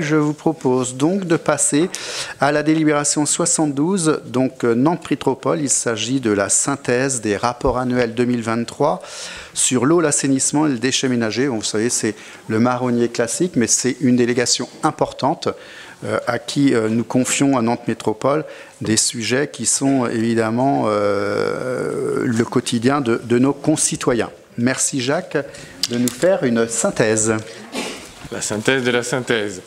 Je vous propose donc de passer à la délibération 72, donc Nantes-Métropole. Il s'agit de la synthèse des rapports annuels 2023 sur l'eau, l'assainissement et le déchet ménager. Vous savez, c'est le marronnier classique, mais c'est une délégation importante à qui nous confions à Nantes-Métropole des sujets qui sont évidemment le quotidien de nos concitoyens. Merci Jacques de nous faire une synthèse. La synthèse de la synthèse.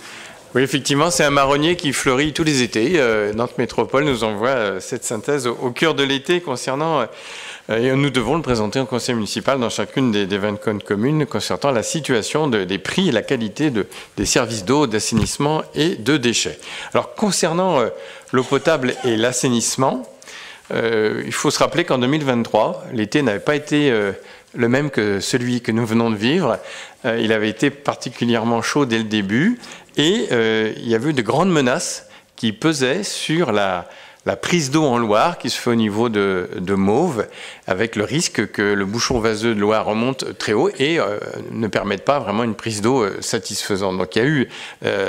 Oui, effectivement, c'est un marronnier qui fleurit tous les étés. Nantes Métropole nous envoie cette synthèse au cœur de l'été concernant, et nous devons le présenter au conseil municipal dans chacune des 24 communes concernant la situation des prix et la qualité des services d'eau, d'assainissement et de déchets. Alors, concernant l'eau potable et l'assainissement, il faut se rappeler qu'en 2023, l'été n'avait pas été le même que celui que nous venons de vivre. Il avait été particulièrement chaud dès le début et il y avait eu de grandes menaces qui pesaient sur la prise d'eau en Loire qui se fait au niveau de Mauves, avec le risque que le bouchon vaseux de Loire remonte très haut et ne permette pas vraiment une prise d'eau satisfaisante. Donc il y a eu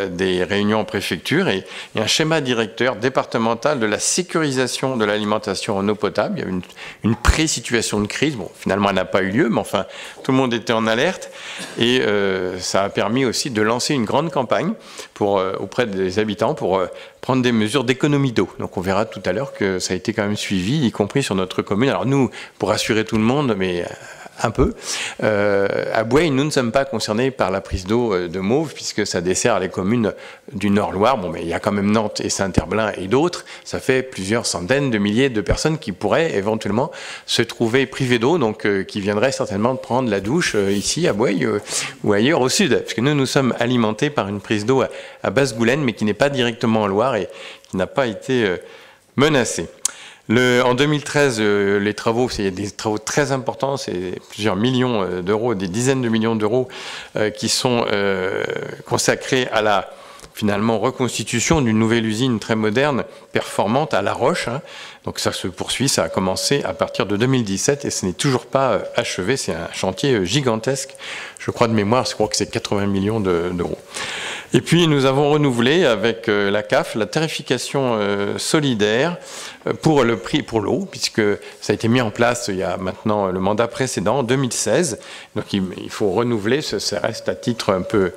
des réunions en préfecture et un schéma directeur départemental de la sécurisation de l'alimentation en eau potable. Il y a eu une pré-situation de crise. Bon, finalement, elle n'a pas eu lieu, mais enfin, tout le monde était en alerte et ça a permis aussi de lancer une grande campagne auprès des habitants pour prendre des mesures d'économie d'eau. Donc on verra tout à l'heure que ça a été quand même suivi, y compris sur notre commune. Alors nous, pour rassurer tout le monde, mais un peu, à Boueil, nous ne sommes pas concernés par la prise d'eau de Mauves, puisque ça dessert les communes du Nord-Loire. Bon, mais il y a quand même Nantes et Saint-Herblain et d'autres. Ça fait plusieurs centaines de milliers de personnes qui pourraient éventuellement se trouver privées d'eau, donc qui viendraient certainement de prendre la douche ici à Boueil ou ailleurs au sud. Parce que nous sommes alimentés par une prise d'eau à Basse-Goulaine, mais qui n'est pas directement en Loire et qui n'a pas été menacée. En 2013, les travaux, c'est des travaux très importants, c'est plusieurs millions d'euros, des dizaines de millions d'euros qui sont consacrés à la finalement reconstitution d'une nouvelle usine très moderne, performante à La Roche. Donc ça se poursuit, ça a commencé à partir de 2017 et ce n'est toujours pas achevé, c'est un chantier gigantesque, je crois de mémoire, je crois que c'est 80 millions d'euros. Et puis nous avons renouvelé avec la CAF la tarification solidaire pour le prix pour l'eau, puisque ça a été mis en place il y a maintenant le mandat précédent, en 2016. Donc il faut renouveler, ça reste à titre un peu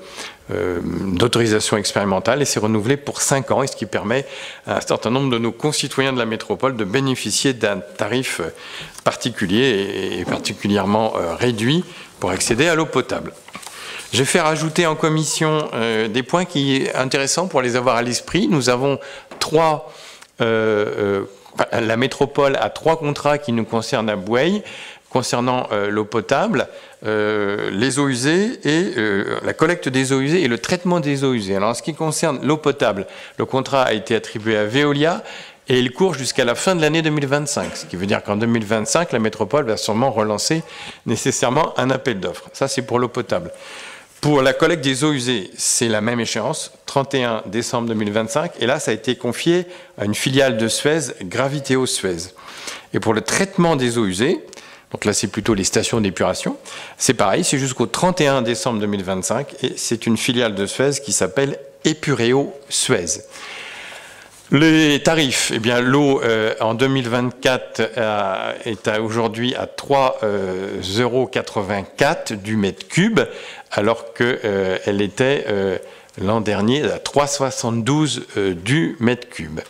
d'autorisation expérimentale et c'est renouvelé pour 5 ans, et ce qui permet à un certain nombre de nos concitoyens de la métropole de bénéficier d'un tarif particulier et particulièrement réduit pour accéder à l'eau potable. J'ai fait rajouter en commission des points qui sont intéressants pour les avoir à l'esprit. Nous avons la métropole a 3 contrats qui nous concernent à Boueil, concernant l'eau potable, les eaux usées et la collecte des eaux usées et le traitement des eaux usées. Alors en ce qui concerne l'eau potable, le contrat a été attribué à Veolia et il court jusqu'à la fin de l'année 2025, ce qui veut dire qu'en 2025, la métropole va sûrement relancer nécessairement un appel d'offres. Ça, c'est pour l'eau potable. Pour la collecte des eaux usées, c'est la même échéance, 31 décembre 2025, et là, ça a été confié à une filiale de Suez, Gravitéo Suez. Et pour le traitement des eaux usées, donc là, c'est plutôt les stations d'épuration, c'est pareil, c'est jusqu'au 31 décembre 2025, et c'est une filiale de Suez qui s'appelle Epureo Suez. Les tarifs, eh bien l'eau en 2024 est aujourd'hui à 3,84 € du mètre cube, alors qu'elle était l'an dernier à 3,72 du mètre cube.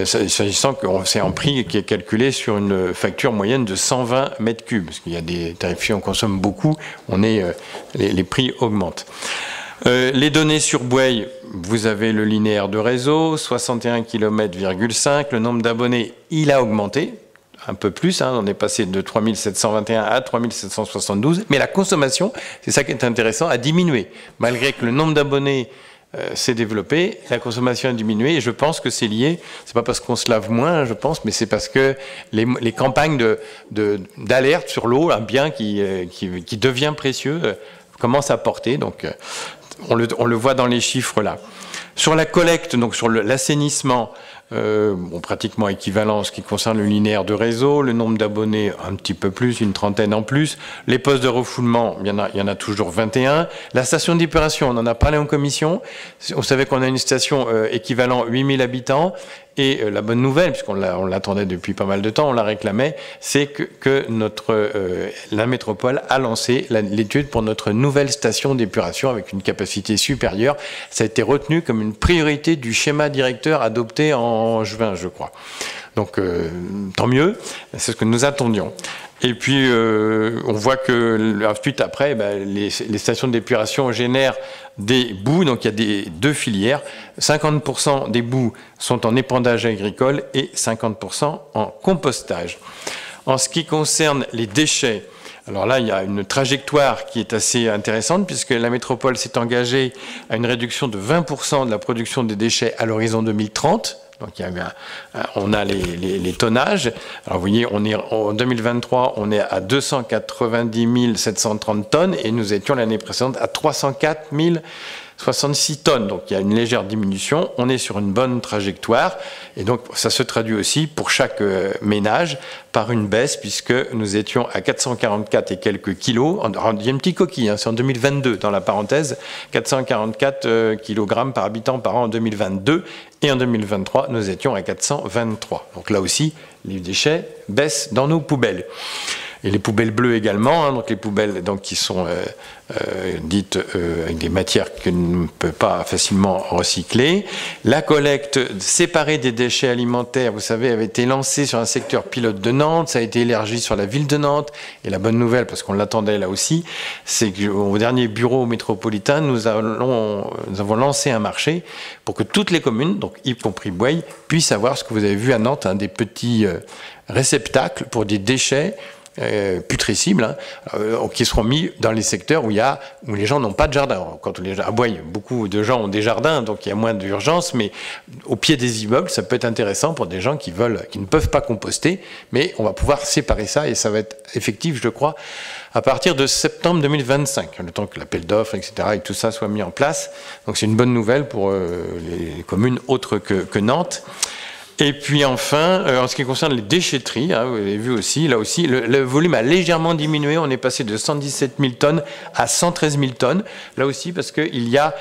S'agissant que c'est un prix qui est calculé sur une facture moyenne de 120 mètres cubes, parce qu'il y a des tarifs, on consomme beaucoup, les prix augmentent. Les données sur Boueil, vous avez le linéaire de réseau, 61,5 km, le nombre d'abonnés, il a augmenté, un peu plus, on est passé de 3721 à 3772, mais la consommation, c'est ça qui est intéressant, a diminué. Malgré que le nombre d'abonnés s'est développé, la consommation a diminué, et je pense que c'est lié, c'est pas parce qu'on se lave moins, je pense, mais c'est parce que les campagnes d'alerte sur l'eau, un bien qui devient précieux, commencent à porter, donc on le voit dans les chiffres là. Sur la collecte, donc sur l'assainissement, pratiquement équivalent en ce qui concerne le linéaire de réseau, le nombre d'abonnés un petit peu plus, une trentaine en plus, les postes de refoulement, il y en a toujours 21, la station d'épuration, on en a parlé en commission, on savait qu'on a une station équivalent 8000 habitants, et la bonne nouvelle, puisqu'on l'attendait depuis pas mal de temps, on la réclamait, c'est que la métropole a lancé l'étude pour notre nouvelle station d'épuration avec une capacité supérieure. Ça a été retenu comme une priorité du schéma directeur adopté en juin, je crois. Donc, tant mieux, c'est ce que nous attendions. Et puis, on voit que ensuite, après, les stations d'épuration génèrent des boues. Donc, il y a deux filières. 50% des boues sont en épandage agricole et 50% en compostage. En ce qui concerne les déchets, alors là, il y a une trajectoire qui est assez intéressante puisque la métropole s'est engagée à une réduction de 20% de la production des déchets à l'horizon 2030. Donc, on a les tonnages. Alors, vous voyez, en 2023, on est à 290 730 tonnes et nous étions l'année précédente à 304 066 tonnes. Donc, il y a une légère diminution. On est sur une bonne trajectoire. Et donc, ça se traduit aussi pour chaque ménage par une baisse puisque nous étions à 444 et quelques kilos. Il y a une petite coquille, hein, c'est en 2022 dans la parenthèse. 444 kg par habitant par an en 2022. Et en 2023, nous étions à 423. Donc là aussi, les déchets baissent dans nos poubelles. Et les poubelles bleues également, hein, donc les poubelles qui sont dites avec des matières qu'on ne peut pas facilement recycler. La collecte séparée des déchets alimentaires, vous savez, avait été lancée sur un secteur pilote de Nantes, ça a été élargi sur la ville de Nantes. Et la bonne nouvelle, parce qu'on l'attendait là aussi, c'est qu'au dernier bureau métropolitain, nous avons lancé un marché pour que toutes les communes, donc y compris Bouaye, puissent avoir ce que vous avez vu à Nantes, hein, des petits réceptacles pour des déchets putricibles, hein, qui seront mis dans les secteurs où les gens n'ont pas de jardin. À Bouaye, beaucoup de gens ont des jardins, donc il y a moins d'urgence, mais au pied des immeubles, ça peut être intéressant pour des gens qui ne peuvent pas composter, mais on va pouvoir séparer ça et ça va être effectif, je crois, à partir de septembre 2025, le temps que l'appel d'offres, etc., et tout ça soit mis en place. Donc c'est une bonne nouvelle pour les communes autres que Nantes. Et puis enfin, en ce qui concerne les déchetteries, hein, vous avez vu aussi, là aussi, le volume a légèrement diminué. On est passé de 117 000 tonnes à 113 000 tonnes. Là aussi, parce qu'il y a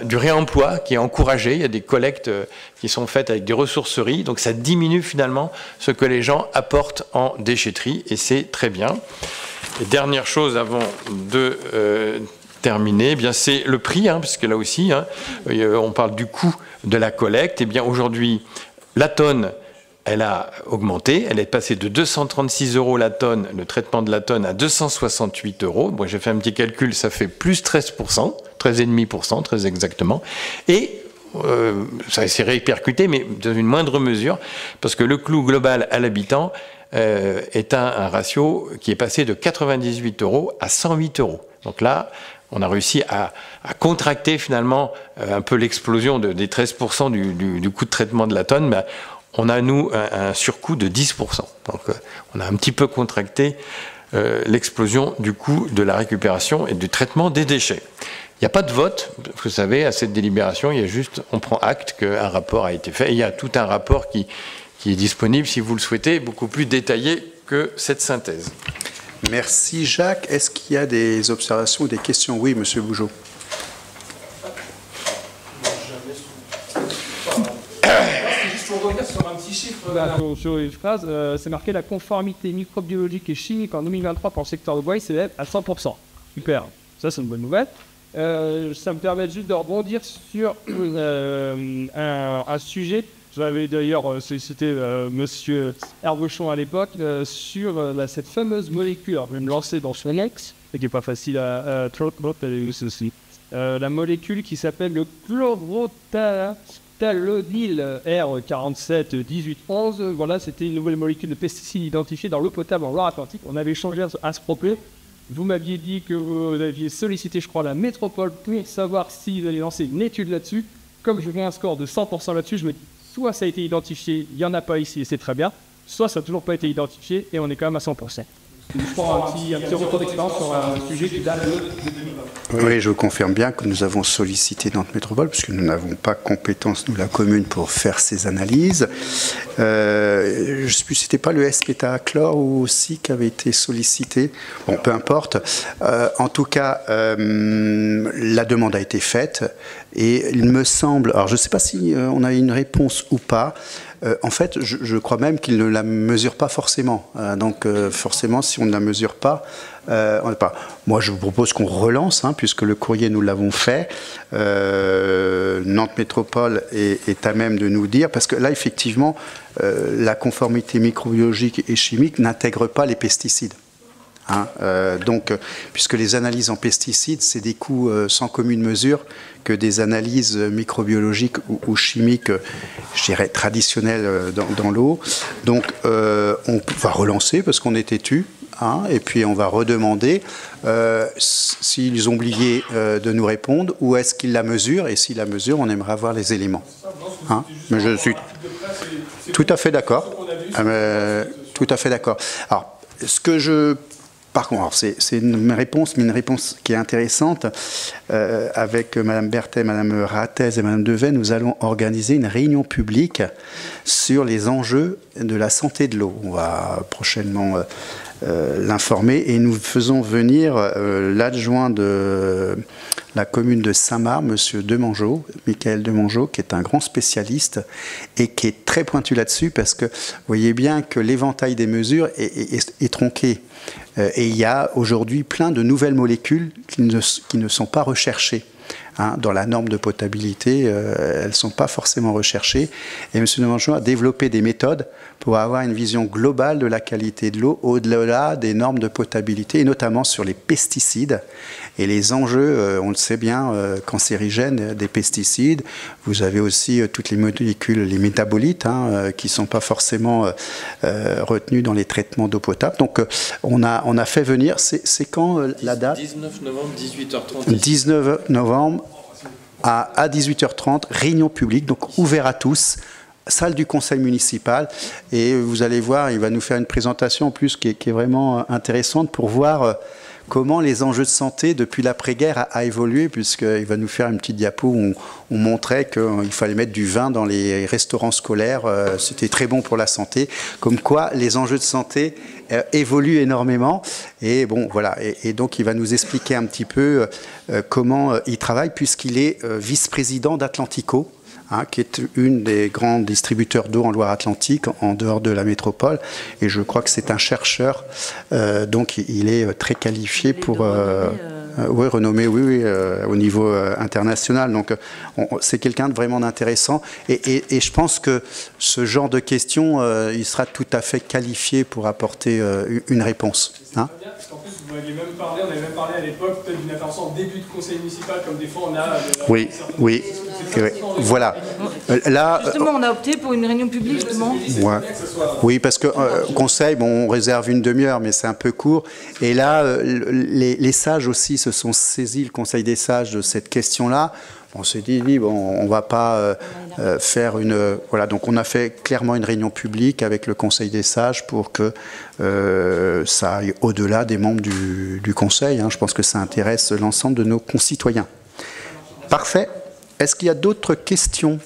du réemploi qui est encouragé. Il y a des collectes qui sont faites avec des ressourceries. Donc ça diminue finalement ce que les gens apportent en déchetterie. Et c'est très bien. Et dernière chose avant de terminer, eh bien c'est le prix, hein, parce que là aussi, hein, on parle du coût de la collecte. Eh bien aujourd'hui, la tonne, elle a augmenté, elle est passée de 236 € la tonne, le traitement de la tonne, à 268 €. Bon, j'ai fait un petit calcul, ça fait plus 13%, 13,5%, très exactement. Et ça s'est répercuté, mais dans une moindre mesure, parce que le coût global à l'habitant est un ratio qui est passé de 98 € à 108 €. Donc là, on a réussi à contracter finalement un peu l'explosion des 13% du coût de traitement de la tonne. Mais on a, nous, un surcoût de 10%. Donc on a un petit peu contracté l'explosion du coût de la récupération et du traitement des déchets. Il n'y a pas de vote, vous savez, à cette délibération, il y a juste, on prend acte qu'un rapport a été fait. Et il y a tout un rapport qui est disponible, si vous le souhaitez, beaucoup plus détaillé que cette synthèse. Merci Jacques. Est-ce qu'il y a des observations ou des questions? Oui, Monsieur Bougeot. Juste pour revenir sur un petit chiffre sur une phrase, c'est marqué la conformité microbiologique et chimique en 2023 pour le secteur de Bouaye s'élève à 100%. Super, ça c'est une bonne nouvelle. Ça me permet juste de rebondir sur un sujet. J'avais d'ailleurs sollicité Monsieur Herbechon à l'époque sur cette fameuse molécule. Alors, je vais me lancer dans ce next, qui n'est pas facile à aussi. La molécule qui s'appelle le chlorothalonil R471811. Voilà, c'était une nouvelle molécule de pesticide identifiée dans l'eau potable en Loire-Atlantique. On avait échangé à ce propos. Vous m'aviez dit que vous aviez sollicité, je crois, la métropole pour savoir s'ils allaient lancer une étude là-dessus. Comme je fais un score de 100% là-dessus, je me dis soit ça a été identifié, il n'y en a pas ici et c'est très bien, soit ça n'a toujours pas été identifié et on est quand même à 100%. Je prends un petit retour d'expérience sur un sujet qui date de 2020. Oui, je confirme bien que nous avons sollicité Nantes Métropole, puisque nous n'avons pas compétence, nous, la commune, pour faire ces analyses. Je ne sais plus, c'était pas le SPTA-Chlore ou aussi qui avait été sollicité. Bon, peu importe. En tout cas, la demande a été faite et il me semble, alors je ne sais pas si on a une réponse ou pas. En fait, je crois même qu'il ne la mesure pas forcément. Donc, forcément, si on ne la mesure pas, on n'est pas. Moi, je vous propose qu'on relance, puisque le courrier, nous l'avons fait. Nantes Métropole est à même de nous dire, parce que là, effectivement, la conformité microbiologique et chimique n'intègre pas les pesticides. Donc, puisque les analyses en pesticides, c'est des coûts sans commune mesure que des analyses microbiologiques ou chimiques, je dirais, traditionnelles dans l'eau. Donc, on va relancer parce qu'on est têtu, et puis on va redemander s'ils ont oublié de nous répondre, ou est-ce qu'ils la mesurent, et s'ils la mesurent, on aimerait avoir les éléments. Mais je suis tout à fait d'accord. Tout à fait d'accord. Alors, ce que je... Par contre, c'est une réponse, mais une réponse qui est intéressante. Avec Mme Berthet, Mme Ratez et Mme Devet, nous allons organiser une réunion publique sur les enjeux de la santé de l'eau. On va prochainement l'informer, et nous faisons venir l'adjoint de la commune de Saint-Marc, M. Demangeau, Michael Demangeau, qui est un grand spécialiste et qui est très pointu là-dessus, parce que vous voyez bien que l'éventail des mesures est tronqué. Et il y a aujourd'hui plein de nouvelles molécules qui ne sont pas recherchées. Dans la norme de potabilité, elles ne sont pas forcément recherchées. Et M. Demangeau a développé des méthodes pour avoir une vision globale de la qualité de l'eau au-delà des normes de potabilité, et notamment sur les pesticides et les enjeux, on le sait bien, cancérigènes des pesticides. Vous avez aussi toutes les molécules, les métabolites, qui ne sont pas forcément retenus dans les traitements d'eau potable. Donc on a fait venir, c'est quand la date ? 19 novembre, 18h30. 19 novembre à 18h30, réunion publique, donc ouvert à tous, salle du conseil municipal, et vous allez voir, il va nous faire une présentation en plus qui est vraiment intéressante pour voir comment les enjeux de santé depuis l'après-guerre a évolué, puisqu'il va nous faire une petite diapo où on montrait qu'il fallait mettre du vin dans les restaurants scolaires, c'était très bon pour la santé, comme quoi les enjeux de santé évoluent énormément, et bon voilà, et donc il va nous expliquer un petit peu comment il travaille, puisqu'il est vice-président d'Atlantico, qui est une des grands distributeurs d'eau en Loire-Atlantique, en dehors de la métropole. Et je crois que c'est un chercheur, donc il est très qualifié pour... oui, renommé, oui, au niveau international. Donc, c'est quelqu'un de vraiment intéressant. Et je pense que ce genre de questions, il sera tout à fait qualifié pour apporter une réponse. Parce qu'en plus, vous m'aviez même parlé, on avait même parlé à l'époque peut-être d'une intervention en début de conseil municipal, comme des fois on a... Oui. Voilà. Là, justement, on a opté pour une réunion publique, justement. Ouais. Oui, parce que conseil, bon, on réserve une demi-heure, mais c'est un peu court. Et là, les sages aussi se sont saisis, le conseil des sages, de cette question-là. On s'est dit, bon, on ne va pas faire une... Voilà, donc on a fait clairement une réunion publique avec le Conseil des sages pour que ça aille au-delà des membres du Conseil. Je pense que ça intéresse l'ensemble de nos concitoyens. Parfait. Est-ce qu'il y a d'autres questions ?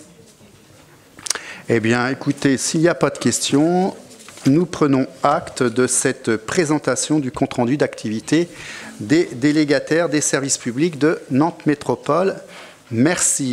Eh bien, écoutez, s'il n'y a pas de questions, nous prenons acte de cette présentation du compte-rendu d'activité des délégataires des services publics de Nantes Métropole. Merci.